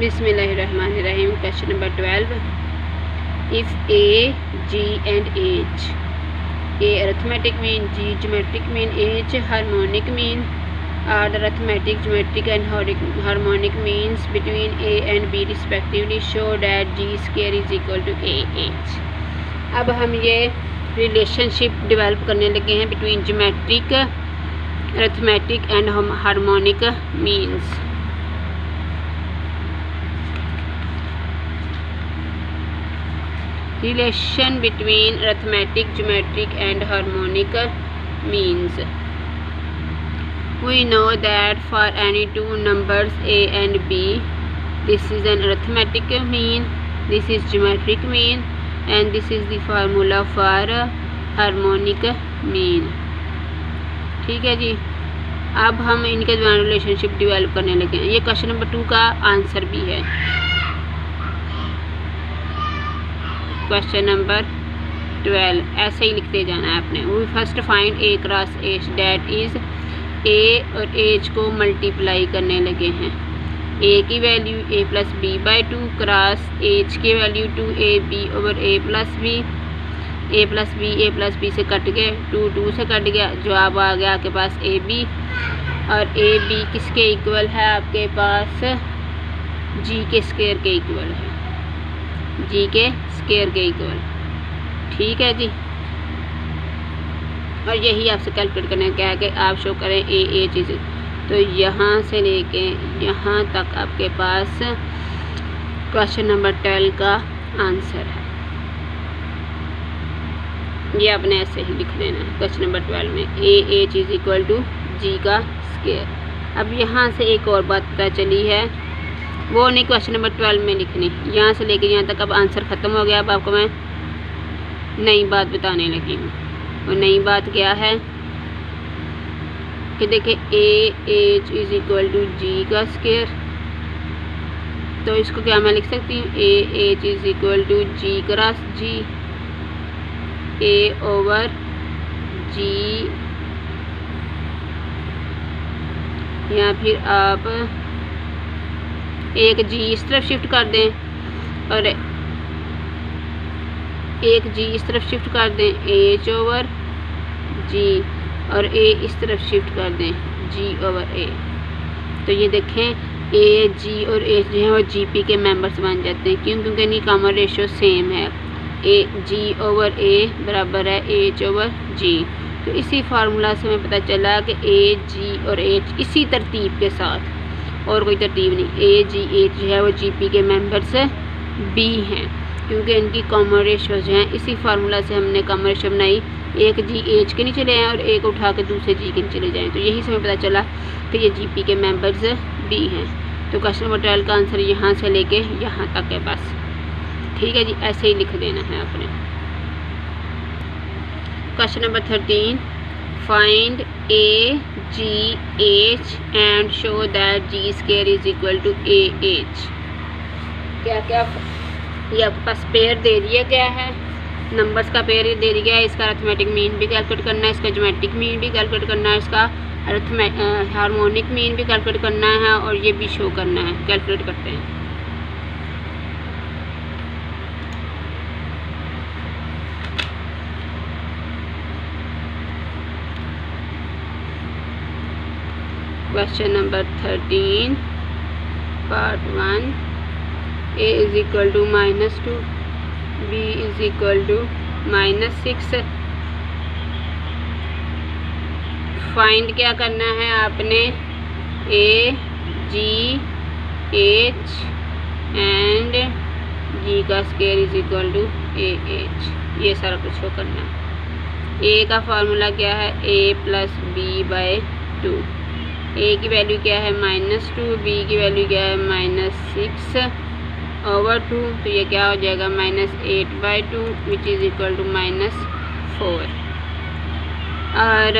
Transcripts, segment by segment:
बिस्मिल्लाहिर्रहमानिर्रहीम। Question number 12। If A, G and H, A arithmetic mean, G geometric mean, H harmonic mean are the arithmetic, geometric and harmonic means between a and b respectively, show that g square is equal to ah। अब हम ये relationship develop करने लगे हैं between geometric, arithmetic and harmonic means. Relation between arithmetic, geometric and harmonic means. We know that for any two numbers a and b, this is an arithmetic mean, this is geometric mean, and this is the formula for harmonic mean। ठीक है जी। अब हम इनके द्वारा relationship develop करने लगे हैं। ये क्वेश्चन नंबर 2 का आंसर भी है। क्वेश्चन नंबर 12 ऐसे ही लिखते जाना है आपने। We first find A cross H, that is A और एच को मल्टीप्लाई करने लगे हैं। ए की value A plus B by 2 cross H की value 2ab over A plus B. A plus B से कट गए, 2 से कट गया, जवाब आ गया आपके पास ए बी। और ए बी किसके इक्वल है? आपके पास जी के स्क्वायर के इक्वल है, जी के स्क्वायर के इक्वल। ठीक है जी। और यही आपसे कैलकुलेट करने क्या है कि आप शो करें ए चीज़। तो यहाँ से लेके यहाँ तक आपके पास क्वेश्चन नंबर 12 का आंसर है। ये आपने ऐसे ही लिख देना है क्वेश्चन नंबर 12 में, ए चीज़ इक्वल टू जी का स्क्वायर। अब यहाँ से एक और बात पता चली है, वो नहीं क्वेश्चन नंबर 12 में लिखनी, यहाँ से लेके यहाँ तक अब आंसर ख़त्म हो गया। अब आपको मैं नई बात बताने लगी हूँ। और नई बात क्या है कि देखिए H is equal to G का स्क्वायर। तो इसको क्या मैं लिख सकती हूँ? H is equal to G cross G, A over G, या फिर आप एक जी इस तरफ शिफ्ट कर दें और एक जी इस तरफ शिफ्ट कर दें, एच ओवर जी, और ए इस तरफ शिफ्ट कर दें, जी ओवर ए। तो ये देखें ए, जी और एच जो है वो जी पी के मेंबर्स बन जाते हैं। क्यों? क्योंकि इनकी कॉमन रेशो सेम है, ए जी ओवर ए बराबर है एच ओवर जी। तो इसी फार्मूला से हमें पता चला कि ए, जी और एच इसी तरतीब के साथ, और कोई तरतीब नहीं, ए, जी, एच जो है वो जी पी के मेंबर्स बी हैं, क्योंकि इनकी कॉमन रेशो जो हैं इसी फार्मूला से हमने कॉमन रेशो बनाई। एक जी एच के नीचे ले आए और एक उठा के दूसरे जी के नीचे ले जाएँ। तो यही से हमें पता चला कि ये जी पी के मेंबर्स बी हैं। तो क्वेश्चन नंबर 12 का आंसर यहाँ से लेके यहाँ तक है बस। ठीक है जी, ऐसे ही लिख देना है आपने। Question number 13, find A, G, H and show that G square is equal to A H. क्या क्या ये आपके पास पेयर दे दिया गया है, नंबर्स का पेयर दे दिया गया है। इसका अरिथमेटिक मीन भी कैलकुलेट करना है, इसका ज्योमेट्रिक मीन भी कैलकुलेट करना है, इसका हार्मोनिक मीन भी कैलकुलेट करना है, और ये भी शो करना है। कैलकुलेट करते हैं। Question number 13 part 1, a is equal to -2, b is equal to -6। Find क्या करना है आपने? ए, जी, एच एंड जी का square is equal to A H. ये सारा कुछ हो करना है। ए का फार्मूला क्या है? ए प्लस बी बाई 2। ए की वैल्यू क्या है? -2, बी की वैल्यू क्या है? -6 ओवर 2। तो ये क्या हो जाएगा? -8/2 विच इज़ इक्वल टू -4। और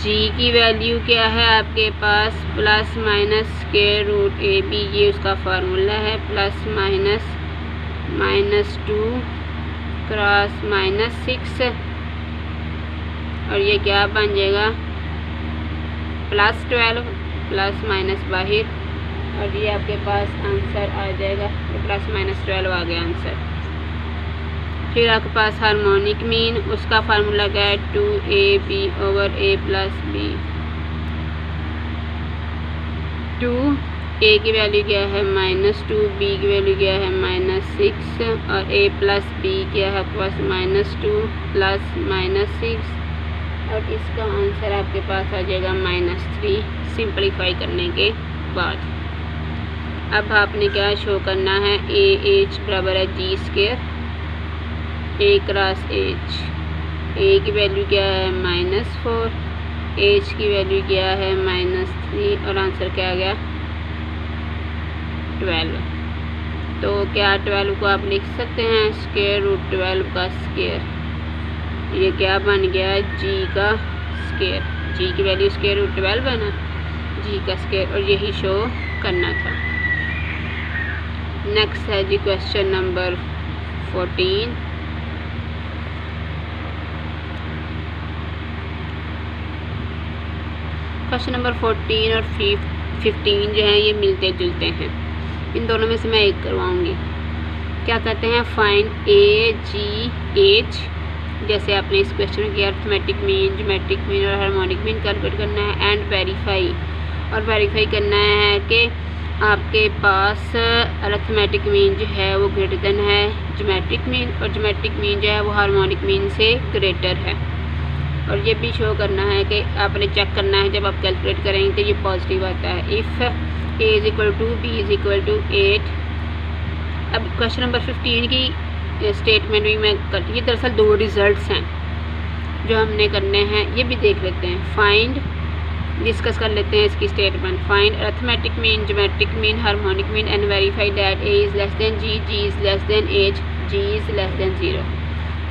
जी की वैल्यू क्या है आपके पास? Plus minus square root A B, ये उसका फार्मूला है। प्लस माइनस -2 क्रॉस -6, और ये क्या बन जाएगा? +12 प्लस माइनस बाहर और ये आपके पास आंसर आ जाएगा, +-12 आ गया आंसर। फिर आपके पास हार्मोनिक मीन, उसका फार्मूला क्या है, 2ab/a+b। 2a की वैल्यू क्या है -2, b की वैल्यू क्या है -6 और a + b क्या है आपके पास -2 + -6 और इसका आंसर आपके पास आ जाएगा -3 सिंपलीफाई करने के बाद। अब आपने क्या शो करना है, AH बराबर है g², a cross h। a की वैल्यू क्या है -4, h की वैल्यू क्या है -3 और आंसर क्या आ गया 12। तो क्या 12 को आप लिख सकते हैं √12 का स्क्वायर, ये क्या बन गया g का स्क्वायर, g की वैल्यू √12 है ना, g का स्क्वायर, और यही शो करना था। नेक्स्ट है जी क्वेश्चन नंबर 14। क्वेश्चन नंबर 14 और 15 जो है ये मिलते जुलते हैं, इन दोनों में से मैं एक करवाऊंगी। क्या कहते हैं, फाइंड AGH, जैसे आपने इस क्वेश्चन में किया, अरिथमेटिक मीन, ज्योमेट्रिक मीन और हार्मोनिक मीन कैलकुलेट करना है एंड वेरीफाई, और वेरीफाई करना है कि आपके पास अरिथमेटिक मीन जो है वो ग्रेटर देन है ज्योमेट्रिक मीन, और ज्योमेट्रिक मीन जो है वो हार्मोनिक मीन से ग्रेटर है। और ये भी शो करना है कि आपने चेक करना है जब आप कैलकुलेट करेंगे तो ये पॉजिटिव आता है। If a = 2 b = 8। अब क्वेश्चन नंबर 15 की स्टेटमेंट भी मैं कर, ये दरअसल 2 रिजल्ट्स हैं जो हमने करने हैं, ये भी देख लेते हैं। फाइंड, डिस्कस कर लेते हैं इसकी statement. Find arithmetic mean, geometric mean, harmonic mean and verify that a is less than g, g is less than h, g is less than 0।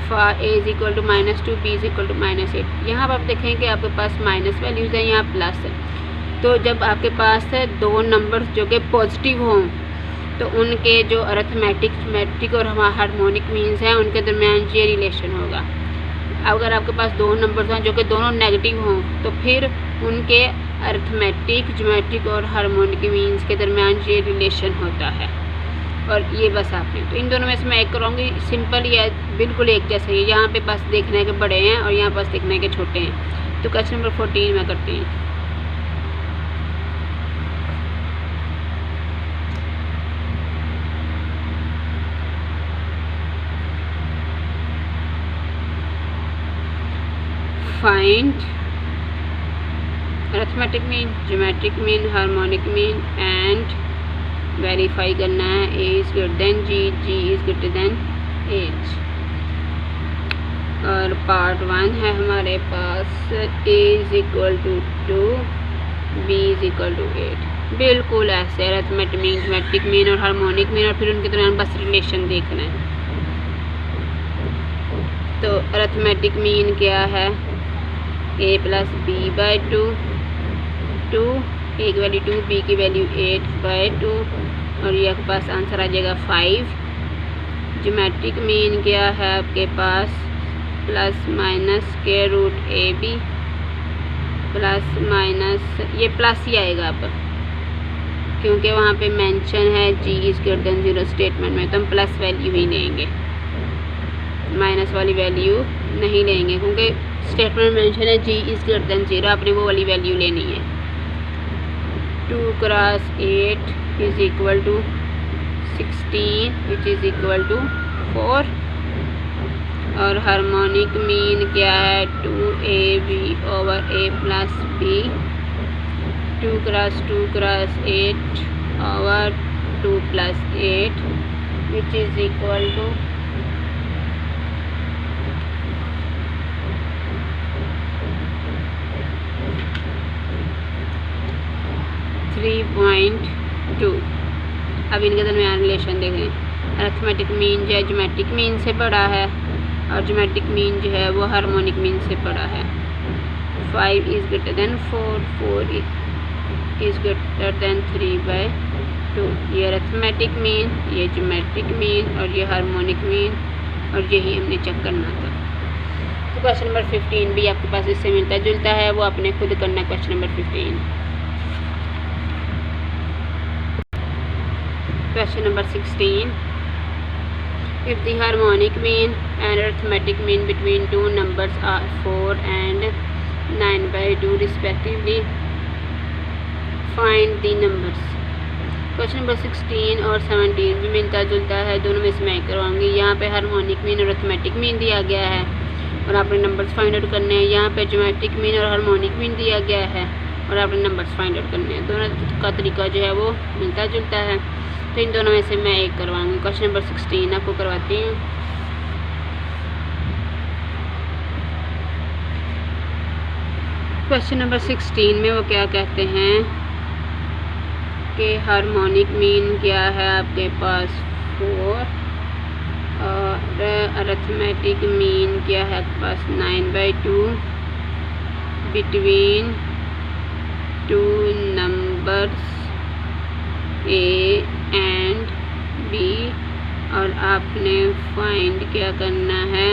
For a = -2, b = -8। यहाँ पर आप देखें कि आपके पास माइनस वैल्यूज़ हैं, यहाँ प्लस है। तो जब आपके पास 2 नंबर्स जो कि पॉजिटिव हों तो उनके जो अरिथमेटिक, ज्योमेट्रिक और हार्मोनिक मीन्स हैं उनके दरमियान ये रिलेशन होगा। अगर आपके पास 2 नंबर्स हैं जो कि दोनों नेगेटिव हों तो फिर उनके अरिथमेटिक, ज्योमेट्रिक और हार्मोनिक मीन्स के दरमियान ये रिलेशन होता है। और ये बस आपने, तो इन दोनों में से मैं एक करूँगी, सिंपल या बिल्कुल एक जैसे ही। यहाँ पे बस देखना है कि बड़े हैं और यहाँ बस देखना है कि छोटे हैं। तो क्वेश्चन नंबर 14 मैं करती हूँ। Find arithmetic mean, geometric mean, harmonic mean and verify करना है a is greater than g, g is greater than h। और पार्ट 1 है हमारे पास a = 2, b = 8। बिल्कुल ऐसे अरिथमेटिक मीन, ज्योमेट्रिक मीन और हार्मोनिक मीन, और फिर उनके दरमियान बस रिलेशन देखना है। तो अरिथमेटिक मीन क्या है, a + b/2, 2, a की वैल्यू 2, b की वैल्यू 8/2 और ये आपके पास आंसर आ जाएगा 5। ज्योमेट्रिक मीन क्या है आपके पास, ±√ab +- ये प्लस ही आएगा अब, क्योंकि वहाँ पे मेंशन है g is greater than 0 statement में, तो हम प्लस वैल्यू ही लेंगे, माइनस वाली वैल्यू नहीं लेंगे, क्योंकि स्टेटमेंट में मेंशन है g is greater than 0, आपने वो वाली वैल्यू लेनी है। 2 × 8 = 16 which is equal to 4। और हार्मोनिक मीन क्या है, 2ab/a + b, 2 × 2 × 8/2 + 8 which is equal to 3.2। अब इनके दरमियान रिलेशन देखें। अरिथमेटिक मीन जो है ज्योमेट्रिक मीन से बड़ा है और ज्योमेट्रिक मीन जो है वो हार्मोनिक मीन से बड़ा है। 5 is greater than 4, 4 is greater than 3/2। ये अरिथमेटिक मीन, ये ज्योमेट्रिक मीन और ये हार्मोनिक मीन, और यही हमने चेक करना था। तो क्वेश्चन नंबर 15 भी आपके पास इससे मिलता जुलता है, वो आपने खुद करना। Question number 15 Question number 16. If the harmonic mean and arithmetic mean between two numbers are 4 and 9/2 respectively, find the numbers. Question number 16 और 17 भी मिलता जुलता है, दोनों में से मैं करवाऊँगी। यहाँ पे हार्मोनिक मीन और अरिथमेटिक मीन दिया गया है और आपने नंबर्स फाइंड आउट करने हैं। यहाँ पे ज्योमेट्रिक मीन और हार्मोनिक मीन दिया गया है और आपने नंबर्स फाइंड आउट करने हैं। दोनों का तरीका जो है वो मिलता जुलता है, तो इन दोनों में से मैं एक करवाऊँगी। क्वेश्चन नंबर 16 आपको करवाती हूँ। क्वेश्चन नंबर 16 में वो क्या कहते हैं कि हार्मोनिक मीन क्या है आपके पास 4 और अरिथमेटिक मीन क्या है आपके पास 9/2 between two numbers A and B, और आपने फाइंड क्या करना है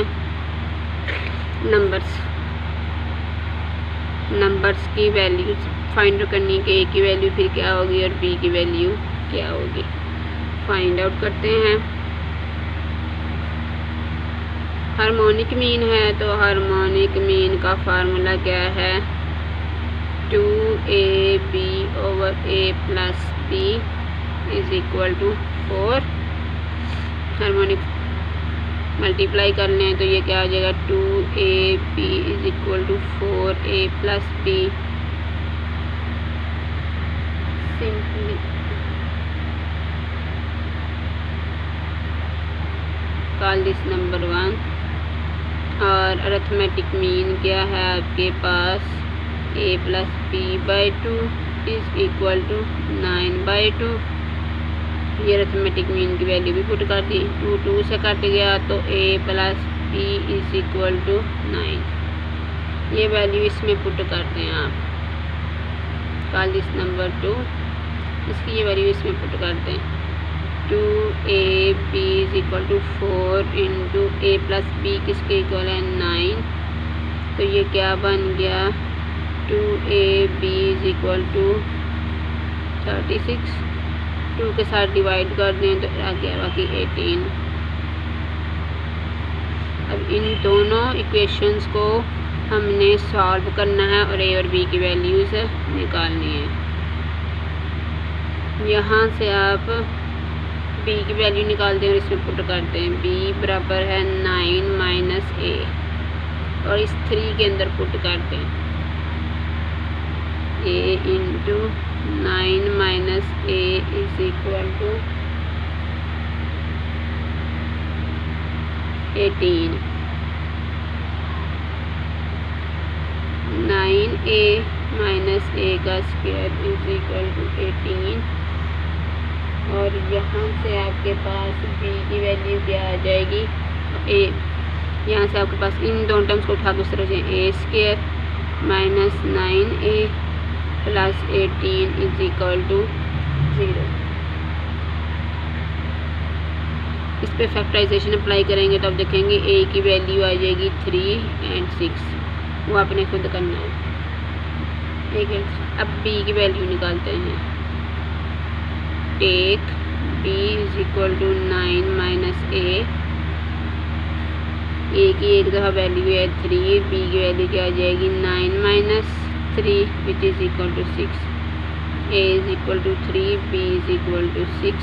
नंबर्स की वैल्यू फाइंड करनी कि ए की वैल्यू फिर क्या होगी और बी की वैल्यू क्या होगी। फाइंड आउट करते हैं। हार्मोनिक मीन है तो हार्मोनिक मीन का फार्मूला क्या है 2ab over a plus b is equal to 4। Harmonic multiply कर लें तो ये क्या हो जाएगा 2ab is equal to 4a plus b। Simply call this number 1। और अरिथमेटिक मीन क्या है आपके पास a plus b/2 is equal to 9/2। ये अरिथमेटिक मीन की वैल्यू भी पुट कर दी, 2 से कट गया तो a plus b is equal to 9। ये वैल्यू इसमें पुट करते हैं आप। कॉल दिस नंबर 2, इसकी ये वैल्यू इसमें पुट करते हैं 2ab is equal to 4 into a plus b किसके इक्वल है 9। तो ये क्या बन गया 2ab इज इक्वल टू 36। 2 के साथ डिवाइड कर दें तो आ गया बाकी 18। अब इन दोनों इक्वेशंस को हमने सॉल्व करना है और a और b की वैल्यूज़ निकालनी है। यहाँ से आप b की वैल्यू निकालते हैं और इसमें पुट करते हैं। b बराबर है 9 माइनस a और इस 3 के अंदर पुट करते हैं a into 9 minus a is equal to 18। 9a minus a का स्क्वायर इज इक्वल टू 18। और यहाँ से आपके पास b की वैल्यू क्या आ जाएगी a, यहाँ से आपके पास इन दोनों टर्म्स को उठा के उस तरह से a square minus 9a plus 18 is equal to 0। इस पे फैक्टराइजेशन अप्लाई करेंगे तो आप देखेंगे a की वैल्यू आ जाएगी 3 and 6, वो आपने खुद करना है। अब b की वैल्यू निकालते हैं। Take b is equal to 9 minus a की एक दफ़ा वैल्यू है 3, b की वैल्यू क्या आ जाएगी 9 minus 3 which is equal to 6। a is equal to 3, b is equal to 6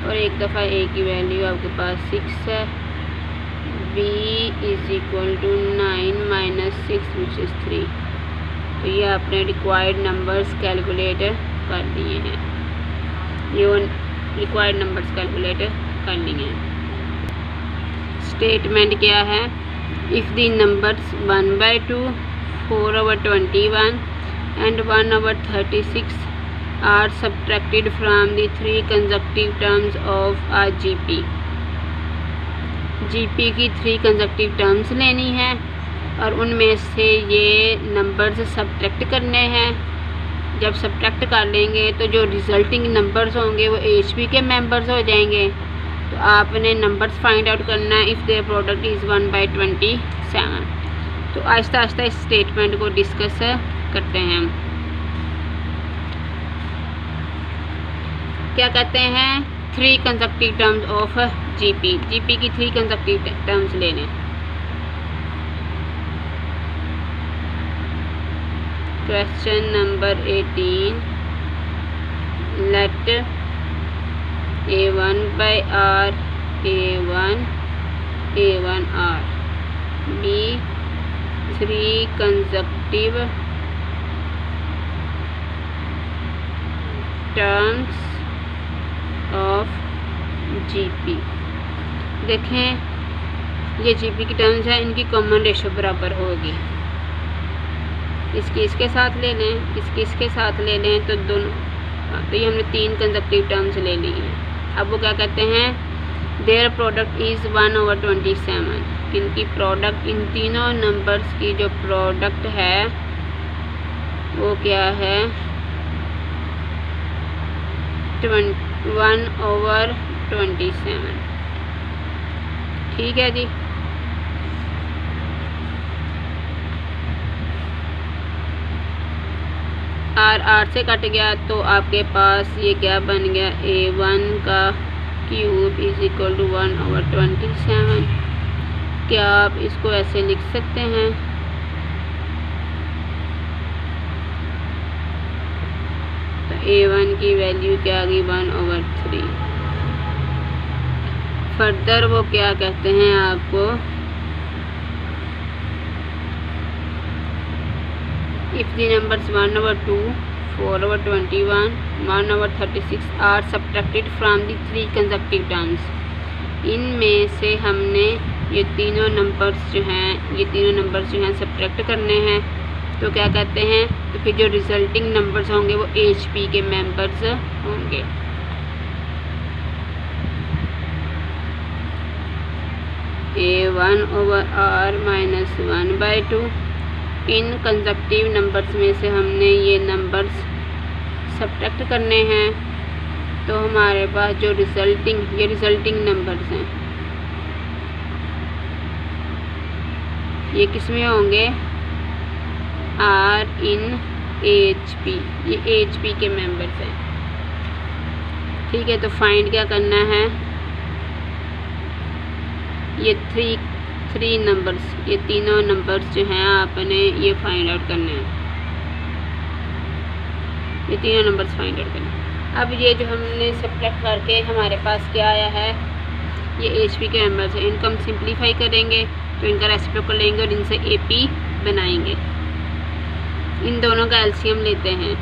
और एक दफ़ा a की वैल्यू आपके पास 6 है। b is equal to 9 minus 6 which is 3। तो ये आपने रिक्वायर्ड नंबर्स कैलकुलेट कर लिए हैं, ये रिक्वायर्ड नंबर्स कैलकुलेट कर लिए हैं। स्टेटमेंट क्या है if the numbers 1/2 4/21 and 1/36 are subtracted from the 3 consecutive terms of a GP। GP की 3 consecutive terms लेनी है और उनमें से ये नंबर्स सब्ट्रैक्ट करने हैं। जब सब्ट्रैक्ट कर लेंगे तो जो रिजल्टिंग नंबर्स होंगे वो HP के मेंबर्स हो जाएंगे। तो आपने नंबर्स फाइंड आउट करना है इफ़ देयर प्रोडक्ट इज़ 1/27। तो आहिस्ता आहिस्ता इस स्टेटमेंट को डिस्कस करते हैं। क्या कहते हैं 3 consecutive terms of GP. GP की 3 कंसेक्यूटिव टर्म्स ले लें। Question number 18, let A1 by R A1 R be 3 consecutive terms of GP। देखें ये GP की टर्म्स है, इनकी कॉमन रेशो बराबर होगी। इसकी इसके साथ ले लें, इसकी इसके साथ ले लें, तो दोनों, तो ये हमने 3 कंसेक्यूटिव टर्म्स ले ली हैं। अब वो क्या कहते हैं, देयर प्रोडक्ट इज़ 1/27। इनकी प्रोडक्ट, इन तीनों नंबर्स की जो प्रोडक्ट है वो क्या है 1/27। ठीक है जी। आर से कट गया तो आपके पास ये क्या बन गया, A1 का क्यूब इज इक्वल टू 1/27। क्या आप इसको ऐसे लिख सकते हैं, तो A1 की वैल्यू क्या आ गई 1/3। फर्दर वो क्या कहते हैं आपको, if the numbers 1/2, 4/21, 1/36 are subtracted from the 3 consecutive terms। इनमें से हमने ये तीनों नंबर्स जो हैं सब्ट्रैक्ट करने हैं, तो क्या कहते हैं, तो फिर जो रिजल्टिंग नंबर्स होंगे वो HP के मेंबर्स होंगे। A1/R - 1/2। इन कंसेक्यूटिव नंबर्स में से हमने ये नंबर्स सब्ट्रैक्ट करने हैं, तो हमारे पास जो रिजल्टिंग नंबर्स हैं ये किस में होंगे, R in HP। ये HP के मेंबर्स हैं। ठीक है, तो फाइंड क्या करना है, ये थ्री नंबर्स, ये तीनों नंबर्स जो हैं आपने ये फाइंड आउट करने हैं, ये तीनों नंबर्स फाइंड आउट करने हैं। अब ये जो हमने सब्ट्रैक्ट करके हमारे पास क्या आया है, ये HP के नंबर्स हैं। इनको हम सिंप्लीफाई करेंगे तो इनका रेसिप्रोकल लेंगे और इनसे AP बनाएंगे। इन दोनों का LCM लेते हैं।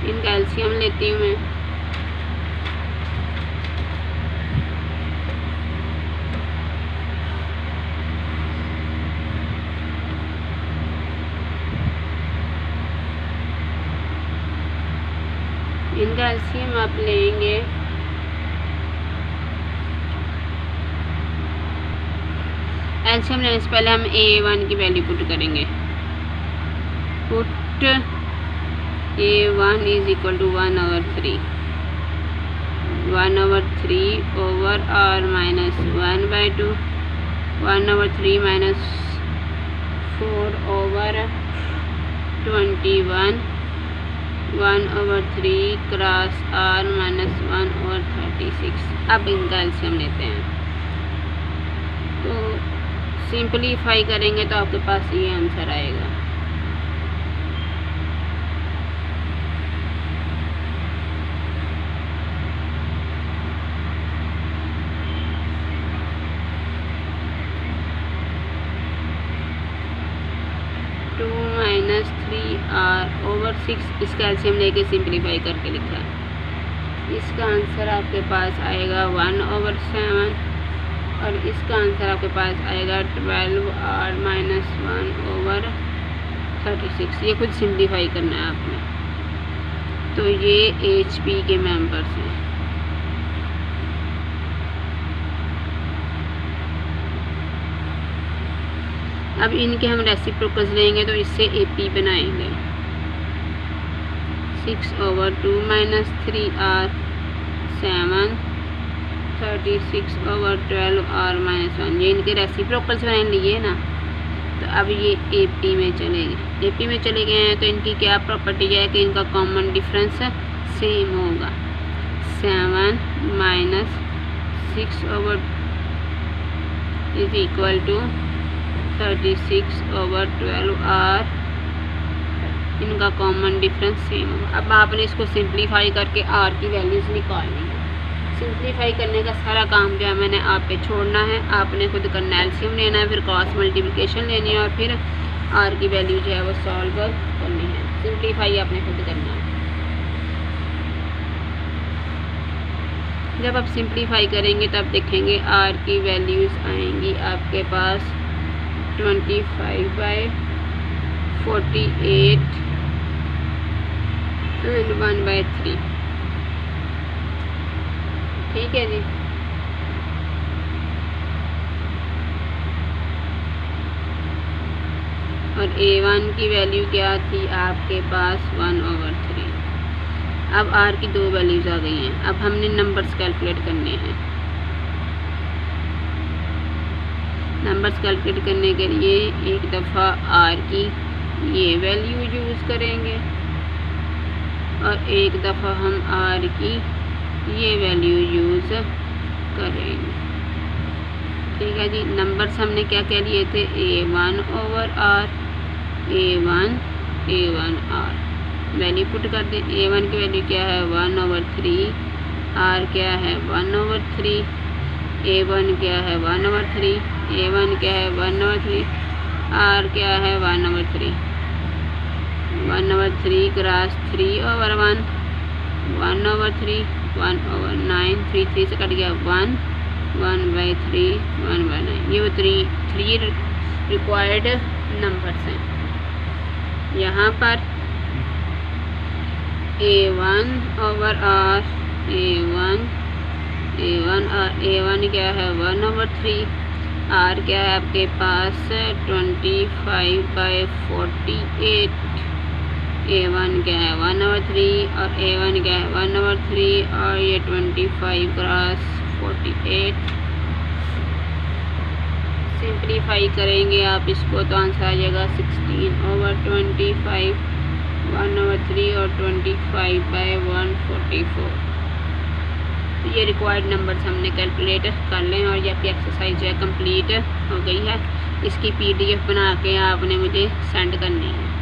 इनका LCM लेती हूँ मैं। इनका LCM आप लेंगे, LCM लेने से पहले हम A1 की वैल्यू पुट करेंगे। Put A1 is equal to 1/3 over R minus 1/2, 1/3 minus 4/21, 1/3 cross R minus 1/36। अब इनका एलसीएम लेते हैं, तो सिंपलीफाई करेंगे तो आपके पास ये आंसर आएगा। -3R/6 इसका एलसीएम लेके सिंपलीफाई करके लिखा है। इसका आंसर आपके पास आएगा 1/7 और इसका आंसर आपके पास आएगा 12R माइनस 1/36। ये खुद सिंपलीफाई करना है आपने। तो ये HP के मेंबर्स हैं। अब इनके हम रेसिप्रोकल्स लेंगे तो इससे AP बनाएंगे। 6/2 माइनस 3R 7 36/12 r - 1, ये इनके रेसिप्रोकल्स मैंने लिए ना। तो अब ये AP में चले गए, AP में चले गए हैं तो इनकी क्या प्रॉपर्टी है कि इनका कॉमन डिफरेंस सेम होगा। 7 - 6/12 = 36/12 r, इनका कॉमन डिफरेंस सेम होगा। अब आपने इसको सिंप्लीफाई करके r की वैल्यूज़ निकालनी है। सिंप्लीफाई करने का सारा काम जो है मैंने आप पे छोड़ना है। आपने खुद करना, एलसीएम लेना है, फिर क्रॉस मल्टीप्लिकेशन लेनी है और फिर r की वैल्यू जो है वो सॉल्व करनी है। सिंप्लीफाई आपने खुद करना है। जब आप सिंप्लीफाई करेंगे तब देखेंगे r की वैल्यूज़ आएंगी आपके पास 25/48 and 1/3। ठीक है जी। और A1 की वैल्यू क्या थी आपके पास 1/3। अब r की दो वैल्यूज़ आ गई हैं। अब हमने नंबर्स कैलकुलेट करने हैं। नंबर्स कैलकुलेट करने के लिए एक दफ़ा r की ये वैल्यू यूज़ करेंगे और एक दफ़ा हम r की ये वैल्यू यूज़ करेंगे। ठीक है जी। नंबर्स हमने क्या क्या लिए थे, A1/r, A1r। वैल्यू पुट कर दें। A1 की वैल्यू क्या है 1/3, r क्या है 1/3, A1 क्या है 1/3, A1 क्या है 1/3, r क्या है 1/3। 1/3 क्रॉस 3/1, 1/3, 1/9, 3 से कट गया 1, 1/3, 1/9। ये वो थ्री रिक्वायर्ड नंबर्स हैं। यहाँ पर A1/r, A1 क्या है 1/3, r क्या है आपके पास 25/48, A1 क्या है 1/3 और A1 क्या है 1/3 और ये 25 क्रॉस 48। सिंप्लीफाई करेंगे आप इसको तो आंसर आ जाएगा 16/25, 1/3 और 25/144। तो ये रिक्वायर्ड नंबर्स हमने कैलकुलेट कर लें और ये आपकी एक्सरसाइज जो है कंप्लीट हो गई है। इसकी PDF बना के आपने मुझे सेंड करनी है।